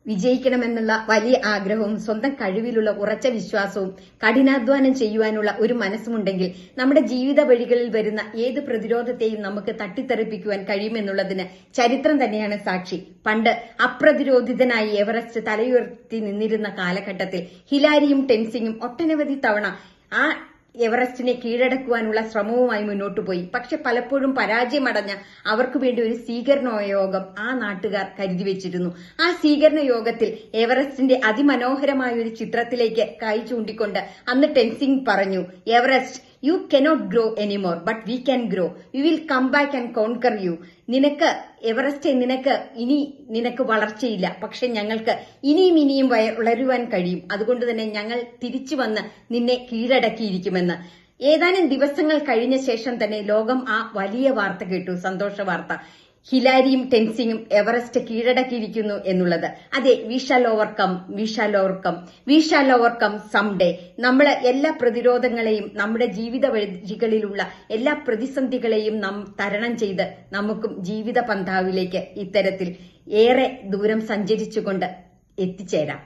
വിജയിക്കണമെന്നുള്ള വലിയ ആഗ്രഹവും സ്വന്തം കഴിവിലുള്ള ഉറച്ച വിശ്വാസവും കഠിനാധ്വാനം ചെയ്യുവാനുള്ള ഒരു മനസ്സുമുണ്ടെങ്കിൽ നമ്മുടെ ജീവിത വഴികളിൽ വരുന്ന ഏത് പ്രതിരോധത്തെയും നമുക്ക് തട്ടിത്തെറിപ്പിക്കുവാൻ കഴിയുമെന്നുള്ളതിന് ചരിത്രം തന്നെയാണ് സാക്ഷി. പണ്ട് അപ്രതിരോധിതനായി എവറസ്റ്റ് തലയുയർത്തി നിന്നിരുന്ന കാലഘട്ടത്തിൽ ഹിലാരിയും ടെൻസിങ്ങും ഒട്ടനവധി തവണ ആ എവറസ്റ്റിനെ കീഴടക്കുവാനുള്ള ശ്രമവുമായി മുന്നോട്ടു പോയി. പക്ഷെ പലപ്പോഴും പരാജയമടഞ്ഞ അവർക്ക് വേണ്ടി ഒരു സ്വീകരണ യോഗം ആ നാട്ടുകാർ കരുതി വെച്ചിരുന്നു. ആ സ്വീകരണ യോഗത്തിൽ എവറസ്റ്റിന്റെ അതിമനോഹരമായ ഒരു ചിത്രത്തിലേക്ക് കൈ ചൂണ്ടിക്കൊണ്ട് അന്ന് ടെൻസിംഗ് പറഞ്ഞു, Everest, you cannot grow anymore, but we can grow. You will come back and conquer you. Everest, നിനക്ക് വളർച്ചയില്ല, പക്ഷെ ഞങ്ങൾക്ക് ഇനിയും വളരുവാൻ കഴിയും. അതുകൊണ്ട് തന്നെ ഞങ്ങൾ തിരിച്ചു വന്ന് നിന്നെ കീഴടക്കിയിരിക്കുമെന്ന്. ഏതാനും ദിവസങ്ങൾ കഴിഞ്ഞ ശേഷം തന്നെ ലോകം ആ വലിയ വാർത്ത കേട്ടു, സന്തോഷ വാർത്ത. ഹിലാരിയും ടെൻസിങ്ങും എവറസ്റ്റ് കീഴടക്കിയിരിക്കുന്നു എന്നുള്ളത്. അതെ, വി ഷാൽ ഓവർകം സംഡേ. നമ്മള് എല്ലാ പ്രതിരോധങ്ങളെയും, നമ്മുടെ ജീവിത വഴികളിലുള്ള എല്ലാ പ്രതിസന്ധികളെയും നാം തരണം ചെയ്ത് നമുക്കും ജീവിത പന്ഥാവിലേക്ക് ഇത്തരത്തിൽ ഏറെ ദൂരം സഞ്ചരിച്ചുകൊണ്ട് എത്തിച്ചേരാം.